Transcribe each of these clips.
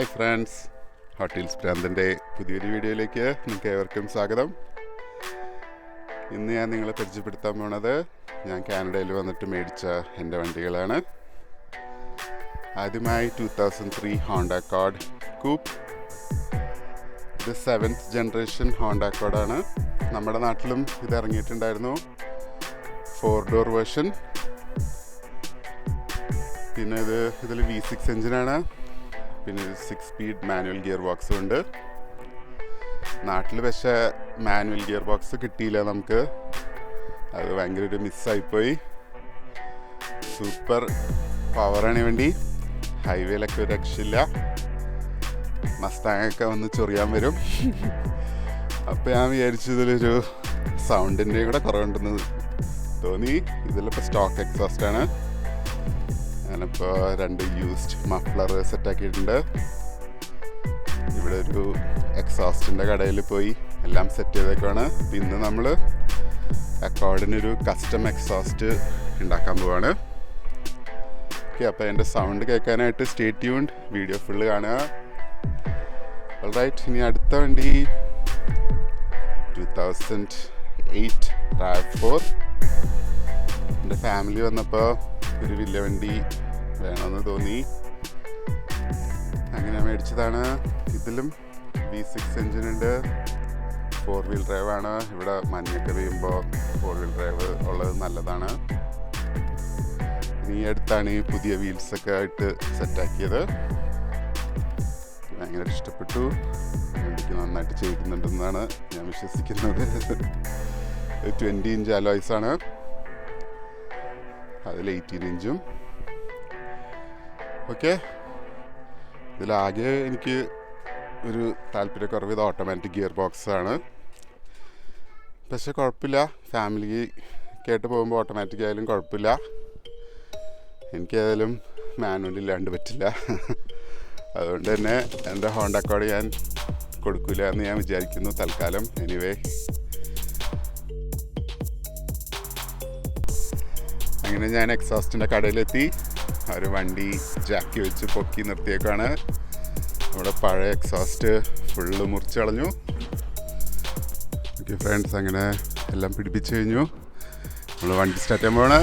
Hi friends, hot hills ഭ്രാന്തൻ്റെ പുതിയൊരു വീഡിയോയിലേക്ക് നിങ്ങൾക്ക് ഏവർക്കും സ്വാഗതം. ഇന്ന് ഞാൻ നിങ്ങളെ പരിചയപ്പെടുത്താൻ പോണത് ഞാൻ കാനഡയിൽ വന്നിട്ട് മേടിച്ച എൻ്റെ വണ്ടികളാണ്. ആദ്യമായി 2003 ഹോണ്ട അക്കോർഡ് കൂപ്പ്. ഇത് 7th ജനറേഷൻ ഹോണ്ട അക്കോർഡാണ്. നമ്മുടെ നാട്ടിലും ഇത് ഇറങ്ങിയിട്ടുണ്ടായിരുന്നു, 4 ഡോർ വേർഷൻ. പിന്നെ ഇതിൽ V6 എഞ്ചിനാണ്. പിന്നെ 6 സ്പീഡ് മാനുവൽ ഗിയർ ബോക്സും ഉണ്ട്. നാട്ടിൽ പക്ഷേ മാനുവൽ ഗിയർ ബോക്സ് കിട്ടിയില്ല നമുക്ക്. അത് ഭയങ്കര ഒരു മിസ്സായിപ്പോയി. സൂപ്പർ പവറാണ് വേണ്ടി. ഹൈവേയിലൊക്കെ ഒരു രക്ഷയില്ല. മസ്താങ്ങൊക്കെ വന്ന് ചൊറിയാൻ വരും. അപ്പോൾ ഞാൻ വിചാരിച്ചു ഇതിലൊരു സൗണ്ടിൻ്റെ കൂടെ കുറവുണ്ടെന്ന് തോന്നി. ഇതിലിപ്പോൾ സ്റ്റോക്ക് എക്സോസ്റ്റാണ്. ഞാനിപ്പോൾ 2 യൂസ്ഡ് മഫ്ലർ സെറ്റാക്കിയിട്ടുണ്ട്. ഇവിടെ ഒരു എക്സോസ്റ്റിൻ്റെ കടയിൽ പോയി എല്ലാം സെറ്റ് ചെയ്തേക്കുവാണ്. ഇന്ന് നമ്മൾ അക്കോർഡിനൊരു കസ്റ്റം എക്സോസ്റ്റ് ഉണ്ടാക്കാൻ പോവാണ്. ഓക്കെ, അപ്പോൾ എൻ്റെ സൗണ്ട് കേൾക്കാനായിട്ട് സ്റ്റേ ട്യൂൺഡ്, വീഡിയോ ഫുള്ള് കാണുക. ഓൾറൈറ്റ്, ഇനി അടുത്ത വണ്ടി 2008 RAV4. എൻ്റെ ഫാമിലി വന്നപ്പോൾ ഒരു വലിയ വണ്ടി വേണമെന്ന് തോന്നി, അങ്ങനെ മേടിച്ചതാണ്. ഇതിലും V6 എഞ്ചിനുണ്ട്. 4 വീൽ ഡ്രൈവ് ആണ്. ഇവിടെ മഞ്ഞൊക്കെ പെയ്യുമ്പോൾ 4 വീൽ ഡ്രൈവ് ഉള്ളത് നല്ലതാണ്. ഈ അടുത്താണ് ഈ പുതിയ വീൽസൊക്കെ ആയിട്ട് സെറ്റാക്കിയത്. ഭയങ്കര ഇഷ്ടപ്പെട്ടു. വണ്ടിക്ക് നന്നായിട്ട് ചെയ്യിക്കുന്നുണ്ടെന്നാണ് ഞാൻ വിശ്വസിക്കുന്നത്. 20 ഇഞ്ച് അലോയ്സാണ്, അതിൽ 18 ഇഞ്ചും. ഓക്കെ, ഇതിലാകെ എനിക്ക് ഒരു താല്പര്യക്കുറവ് ഇത് ഓട്ടോമാറ്റിക് ഗിയർ ബോക്സ് ആണ്. പക്ഷെ കുഴപ്പമില്ല, ഫാമിലിക്കായിട്ട് പോകുമ്പോൾ ഓട്ടോമാറ്റിക് ആയാലും കുഴപ്പമില്ല. എനിക്കേതായാലും മാനുവൽ ഇല്ലാണ്ട് പറ്റില്ല. അതുകൊണ്ട് തന്നെ എൻ്റെ ഹോണ്ട അക്കോർഡ് ഞാൻ കൊടുക്കില്ല എന്ന് ഞാൻ വിചാരിക്കുന്നു തൽക്കാലം. എനിവേ, അങ്ങനെ ഞാൻ എക്സോസ്റ്റിൻ്റെ കടയിലെത്തി. ഒരു വണ്ടി ജാക്കി വെച്ച് പൊക്കി നിർത്തിയേക്കാണ്. നമ്മുടെ പഴയ എക്സോസ്റ്റ് ഫുള്ള് മുറിച്ച് കളഞ്ഞു. ഓക്കെ ഫ്രണ്ട്സ്, അങ്ങനെ എല്ലാം പിടിപ്പിച്ച് കഴിഞ്ഞു. നമ്മൾ വണ്ടി സ്റ്റാർട്ട് ചെയ്യാൻ പോവാണ്.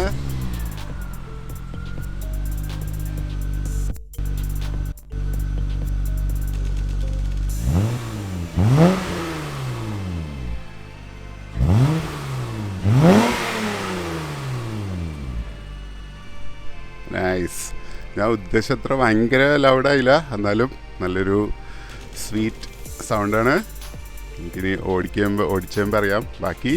നൈസ്. ഞാൻ ഉദ്ദേശിച്ചത്ര ഭയങ്കര ലൗഡായില്ല, എന്നാലും നല്ലൊരു സ്വീറ്റ് സൗണ്ടാണ്. എനിക്കിനി ഓടിച്ച് കഴിയുമ്പോൾ അറിയാം ബാക്കി.